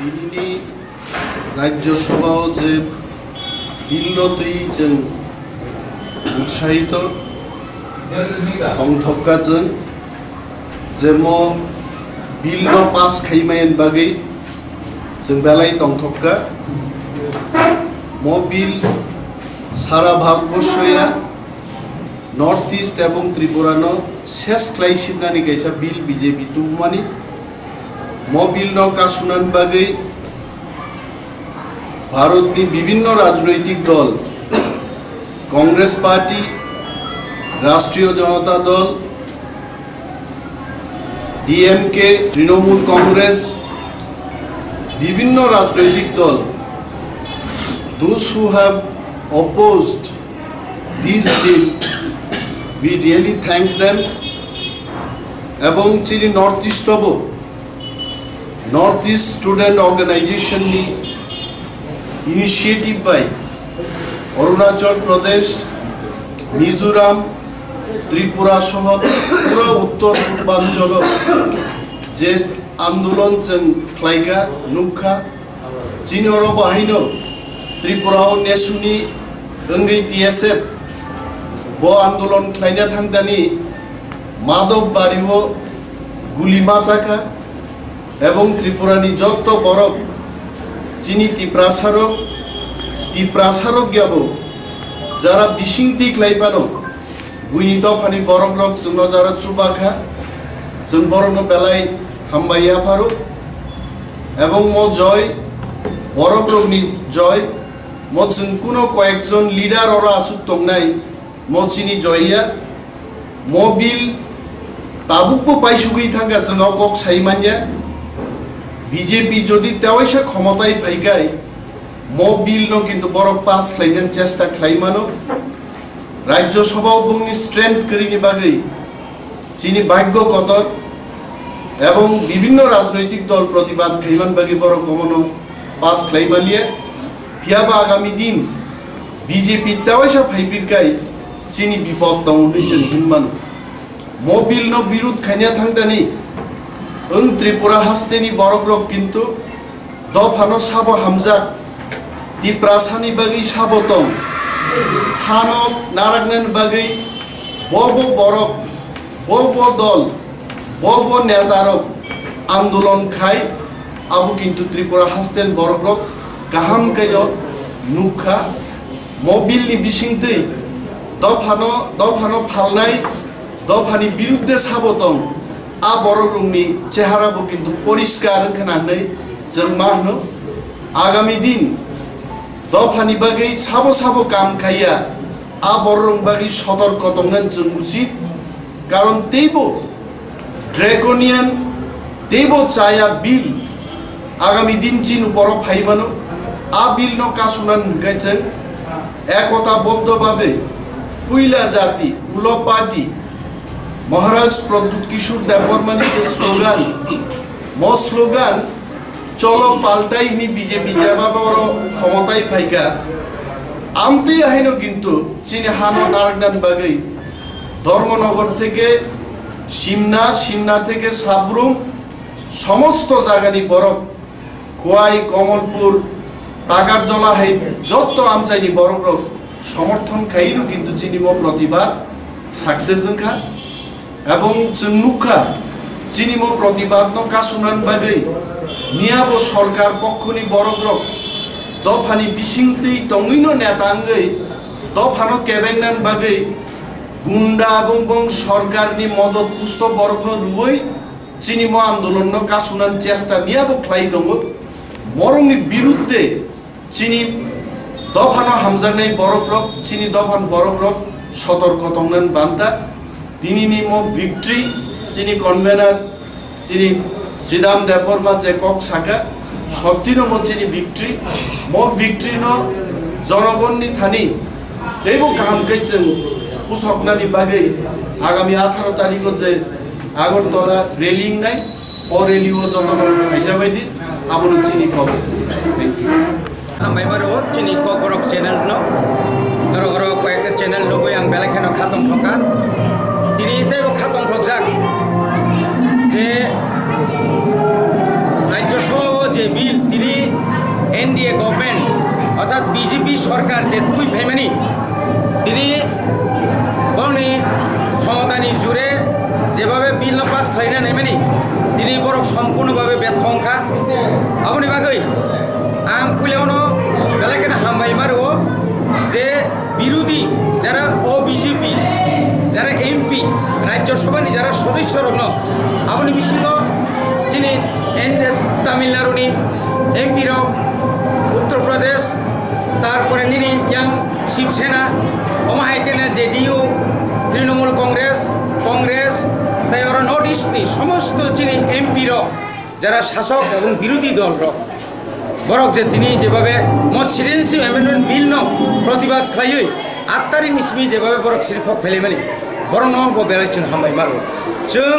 दिनैनि राज्यसभायाव जे बिलनतै जों उत्साहित अंथक्काजों जे म बिल पास खाइमायन बागै जों बेलाय अंथक्का म बिल सारा भारतबर्षया नॉर्थ ईस्ट एवं त्रिपुरानो शेष क्लाइसिनानि कैसा बिल बीजेपी तुमानि म बिल न कासुनान बागै भारतनि विभिन्न राजनैतिक दल कांग्रेस पार्टी राष्ट्रीय जनता दल डीएमके तृणमूल कांग्रेस विभिन्न राजनैतिक दल those who have opposed this bill we really thank them एवं चिनी नॉर्थ ईस्ट स्टूडेंट ऑर्गेनाइजेशन नि इनिशिएटिव बाय अरुणाचल प्रदेश मिजोराम त्रिपुरा सह पूरा उत्तर पूर्वांचल जे आंदोलन जों खालायगा नुखा चिनी और बाहायनो त्रिपुराव नेसुनि गंगै टीएसएफ बो आंदोलन खालायना थांदानि माधव बारिव गुलिमा जाखा एवं त्रिपुरानि जत्त बरफ चिनी तिप्रासारक ग्याबो जरा बिसिंति क्लाइबानो बुइनि दफानि बरफ रक जोंनो जरा चुबाखा जों बरनो बेलाय हामबाया फारो एवं म जय बरफ रकनि जय म जों कुनो कयेकजन लिडार और आसुक तंगनाय म चिनी जयया म बिल ताबुकबो पाइसुगै थांगा जोंनाव कक साइमानिया बीजेपी जदि तेवैसा क्षमताय फैगाय म बिल न किन्तु बरफ पास खालायनो चेष्टा खालायमानो राज्यसभायाव बुंनि स्ट्रेंथ करिनि बागै चिनी भाग्य कतर एवं विभिन्न राजनैतिक दल प्रतिबाद खाइमान बागै बर कमनो पास खालायमालिया फियाबा आगामी दिन बीजेपी तेवैसा फैबिरगाय चिनी विपद दं होननै जों होनमानो म बिल न विरुद्ध खायना थांदानि ओं त्रिपुरा हास्तेनि बरग्रक किन्तु दफानो साबो हामजाक तिप्रासानि बागै साबो दं हानो नारागनान बागै बबो बरक बबो दल बबो नेतारक आंदोलन खाय आबो किन्तु त्रिपुरा हास्तेन बरग्रक गाहाम कायो नुखा मबिलनि बिसिंतै दफानो फालनाय दफानि बिरुद्धे साबो दं आ बरग्रकनि चेहाराबो किन्तु परिष्कार होनानै जों मा होनो आगामी दिन दफानि बागै साबो काम खाया आ बरग्रक बागै सतर्क दंनान जों उचित कारण तेबो ड्रेगनियान तेबो चाया बिल आगामी दिन चिन बर फाइबानो आ बिल न कासुनान गायजों एकताबद्ध भावे पुइला जाति उलो पार्टी महाराज प्रद्युत किशोर देवबर्मानि जे स्लोगान म स्लोगान चलो पाल्टाइनि बीजेपी जेबाबर क्षमताय फाइगा आमते आहिनो किन्तु चिनी हानो नारगनान बागै धर्मनगर थेके सिमना थेके साब्रुम समस्त जागानि बरफ खोयाई कमलपुर टाकारजला हाइ जत्त आमचाइनि बरफरक समर्थन खाइनु किन्तु चिनी म प्रतिबाद सक्सेस जोंखा एवं जों नुखा चिनी म प्रतिबाद न कासुनान बागै मियाबो सरकार पक्षनि बरग्रक दफानि बिसिंतै तंगैनो नेतांगै दफानो केबेंनान बागै गुंडा बं सरकारनि मदद पुस्त बरग्न रुवै चिनी म आंदोलन न कासुनान चेष्टा मियाबो ख्लाइ दङ मरंनि बिरुद्धे चिनी दफानो हामजानाय बरग्रक चिनी दफान बरग्रक सतर्क तंगनान बान्ता दिनैनि म विक्ट्री चिनी कन्वेनर चिनी श्रीदाम देवबर्मा जे कक साका सत्तिनो म चिनी विक्ट्री न जनगणनि थानी तेबो कामकै जों पुसकनानि बागै आगामी 18 तारिख जे आगरतला रेलिं नाय ओ रेलिओ जतन फाइजाबायदि आबोनो चिनी कब थैंक यू हामबायबारो चिनी कक चैनल न और कयेकटा चैनल नो आं बेलाखेनो खातम थका दिनै तेबो खातम थकजाक जे রাজ্যসভা যে বিল তিনি এনডিএ গভর্নমেন্ট অর্থাৎ বিজেপি সরকার যেটুকুই ফেমেনি তিনি গাवनि ক্ষমতাनि জুড়ে যেভাবে বিল পাস খাইনা নেমেনি তিনি বড় সম্পূর্ণভাবে ব্যর্থ অংখা আপনি বাগৈ आं फुलियावनो बेलायखौनो हामबाय मारो जे बिरोधी যারা ও বিজেপি যারা এমপি রাজ্যসভানি যারা সদস্য রত্ন আপনি বিশিঙ্গ যিনি তামিলনাড়ুনি এমপি রাও উত্তরপ্রদেশ তারপরে নিনি ইয়াং শিবসেনা অমাহাইকেনা জেডিইউ তৃণমূল কংগ্রেস তাই ওরা নর্থ ইস্টনি সমস্ত যিনি এমপি রাও যারা শাসক এবং বিরোধী দল রাও বরক যে তিনি যেভাবে সিটিজেনশিপ অ্যামেন্ডমেন্ট বিল ন প্রতিবাদ খাইয়ে 8 तारिख निस्मी जेभाবে বরক सिरखौ फेलेमानि बरं न बेलायसिन हामबाय मारो जों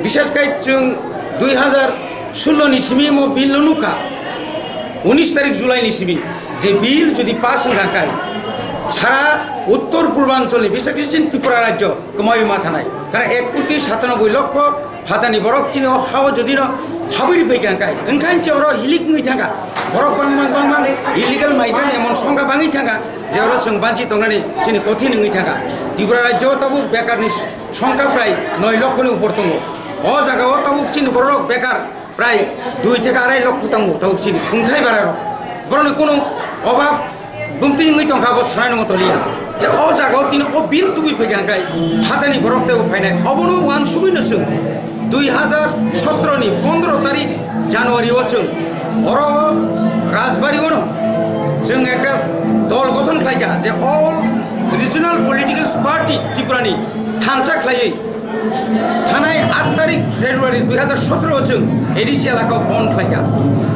बिसेसकै जों 2016 निस्मी म बिल नुका 19 तारिख जुलाई निस्मी जे बिल যদি পাস হইরাকাय সারা উত্তর পূর্বাঞ্চলে বিশেষকৈ ত্রিপুরা রাজ্য কমাই মাথা নাই কারণ 1,97,00,000 ফাতানি বরক চিনি হাও যদি না হাবুরি ফैगांखाय ओंखायनो जेवरो हिलिक नुइ थांगा बरक बांबां इलिगेल माइग्रेंट एमन संगा बाङै थांगा जेवरो जों बांचि तंनानै जोंनि कथि नङै थांगा त्रिपुरा राज्योआव ताबु बेकारनि संख्या प्राय 9 लाखनि उपर दङ अ जायगायाव ताबु चिनि बरक बेकार प्राय 2 থেকে 2.5 लाख दङ ताबु चिनि खुंथाय बारा बरनो कोनो अभाब बुंथि नङै तंखा बो सानाय नङ तलिया जे अ जायगायाव तिनि अ बिल तुबि फैगांखाय फातानि बरक तेबो फायनाय अबनो वान सुबिनो जों 2017 नि 15 तारिख জানুয়ারি जों अर राजबारियावनो जों एक दल गठन खालायगा जे अल रिजनल पलिटिकल पार्टी त्रिपुरानि थानसा खालायै थानाय 8 तारिख फेब्रुवारी 2017 जों एडिसि एलाकायाव बन्द खालायगा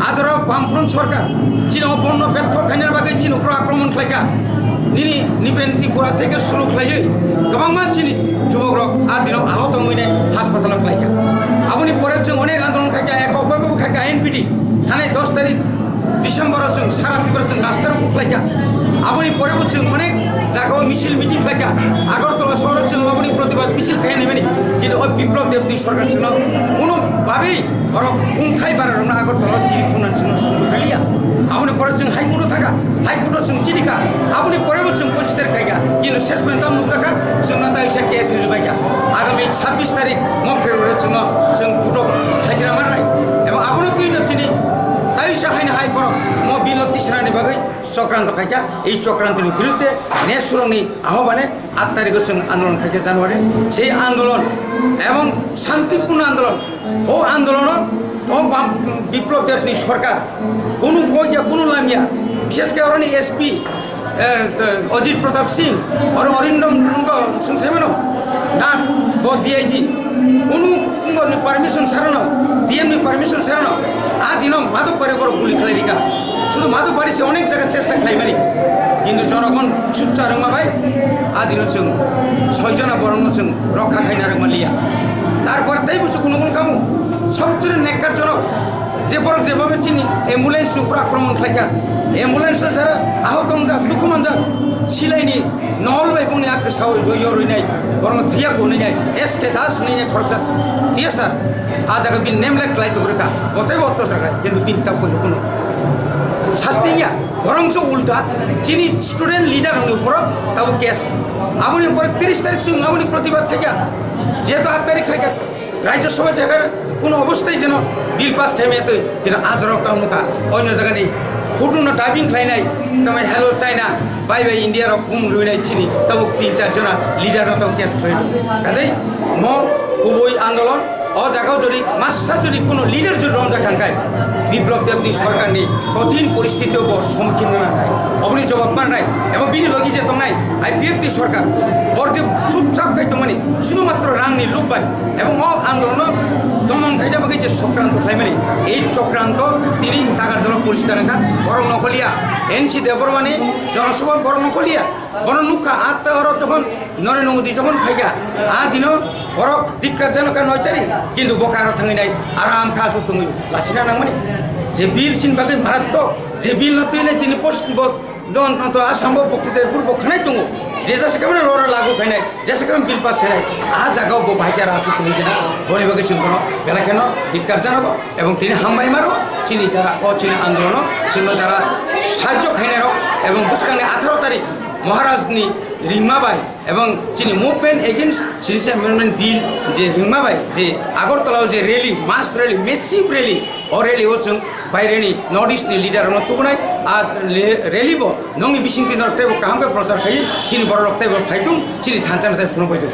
आजरा बामफ्रन्ट सरकार चिनो बन्द व्यर्थ खायनार बागै चिनोफ्रा आक्रमण खालायगा निनि निपेन त्रिपुरा থেকে শুরু খাलायै गोबां मानसिनि যুবকরক आदिनाव आहत হইनाय हास्पातालाव खालायगा আপনি পরে जों अनेक आंदोलन खायगा एक अबयबो खायगा एनपिडि थानाय 10 तारिख डिसेम्बर जों सारा त्रिपुरा जों रास्तायाव खालायगा আপনি পরে जों अनेक জায়গায় মিছিল মিটিং खायगा আগরতলা শহরে जों আপনি প্রতিবাদ মিছিল খায় নেবেনি কিন্তু ওই বিপ্লব দেবনি সরকার ছিল কোনো ভাবেই আর কুংথাই বারারনা আগরতলা চিনি খুনান ছিল সুযোগ গলিয়া আপনি পরে जों হাইকোর্টে থাকা হাইকোর্টে जों চিনিকা আপনি পরে जों 25 तारिख खायगा কিন্তু শেষ পর্যন্ত মুক্তাকা जोंना दाइसा केस रिबायगा आगामी 26 तारिख म फेब्रुवारी जों फटो हाजिरा मारनाय এবং আপনি তুই নচিনি दाइसा हायना हाय पर म बिल तिसरानि बागै चक्रांत खायगा এই চক্রান্তनि বিরুদ্ধে নেসুরंनि আহ্বানে 8 तारिखে जों आंदोलन खायगा জানুয়ারি সেই আন্দোলন এবং শান্তিপূর্ণ আন্দোলন ও আন্দোলন ও বিপ্লব দেবনি সরকার কোনো কইয়া কোনো লামিয়া বিশেষ করে অরনি এসপি अजित प्रताप सिंह और अरिंदम संसेमनो डान वो डीआईजी उनु परमिशन सारानो डीएम परमिशन सारानो आ दिनों माधव पारे बड़ गुली खालायनिका शुधु माधव पारे से अनेक जगह चेष्टा खालायमानि किन्तु जनगण सुच्चा रोंमाबाय आ दिनों जों 6 जना बरंनो जों रक्षा खायना रोंमालिया तारपर ताई बुझु कोनो कामो सबचेয়ে नेकारजनक যে বরক যেভাবে চিনি অ্যাম্বুলেন্স উপর আক্রমণ খাইকা অ্যাম্বুলেন্স যারা আহত যাক দুঃখমান যাক সিলাইনি নহল এবং আকে সাও রইয় রইনাই বরং থিয়া কোনাই এসকে দাস নিনে খরচা দিয়ে স্যার আজ আগে বিন নেম লাইক লাইতো রেখা কতই অত্যাচার হয় কিন্তু বিনটা কোনো শাস্তি নিয়া বরঞ্চ উল্টা চিনি স্টুডেন্ট লিডারের উপর তাও কেস আপনি পরে 30 তারিখ সঙ্গে আপনি প্রতিবাদ খাইকা যেহেতু 8 তারিখ খাইকা রাজ্যসভা জায়গার কোনো অবস্থায় যেন বিল পাস খাইমেতে কিন্তু আজর কামুকা অন্য জায়গায় ফুটুনো ডাইভিং খাইনাই তুমি হ্যালো চাইনা বাই বাই ইন্ডিয়ার কুম রুইনাই চিনি তবু 3-4 जना লিডার তাও কেস খাই কাজে ম খুবই আন্দোলন অ জায়গায় যদি মাসা যদি কোনো লিডার যদি রমজা খানকায় বিপ্লব দেবনি সরকারনি কঠিন পরিস্থিতিও সম্মুখীন না নাই অবনি জবাব মার নাই এবং বিনি লগি যে তংনাই আইপিএফটি সরকার ওর যে চুপচাপ খাইতো মানে শুধুমাত্র রাংনি লুকবাই এবং অ আন্দোলন দমন খাইতে বাকি যে চক্রান্ত খাইমানি এই চক্রান্ত তিনি টাকার জন্য পরিষ্কার রাখা বরং নকলিয়া এনসি দেবরমানি জনসভা বরং নকলিয়া বরং নুকা আত্মহর যখন নরেন্দ্র মোদী যখন খাইগা আ দিনও বরক দিক্কার জানকা 9 তারিখ কিন্তু বকার থাঙি নাই আরাম খা সব তুমি লাচিনা নাংমানি যে বিল চিন বাকি ভারত যে বিল নতুই নাই তিনি পশ্চিম দন তো আসাম পক্ষে পূর্ব খানাই দङ जैसे कम लोरा लागू खाई जैसे कम बिल पास खाई आ जगह बो भाई आसु तुम्हें बड़े चिंतन बेलाखेन धिक्कार जानागो एवं तीन हामबाय मारो चीनी जरा चीनी आंदोलन सिंह जरा साहय खाई एवं बुसखांनि 18 तारिख महाराजनि रिंमाबाय एवं चीनी movement against citizen amendment bill जे रिंमाबाय जे आगरतलाव जे rally mass rally massive rally और रैली जों बायरेनि नर्थ ईस्टनि लिडार तुगनाय आ रैली बो नोंनि बिसिंति नरते काहामके प्रचार खायो चीनी बर रक्ताय फायदुं चीनी थानचानाथाय फुनो फायदुं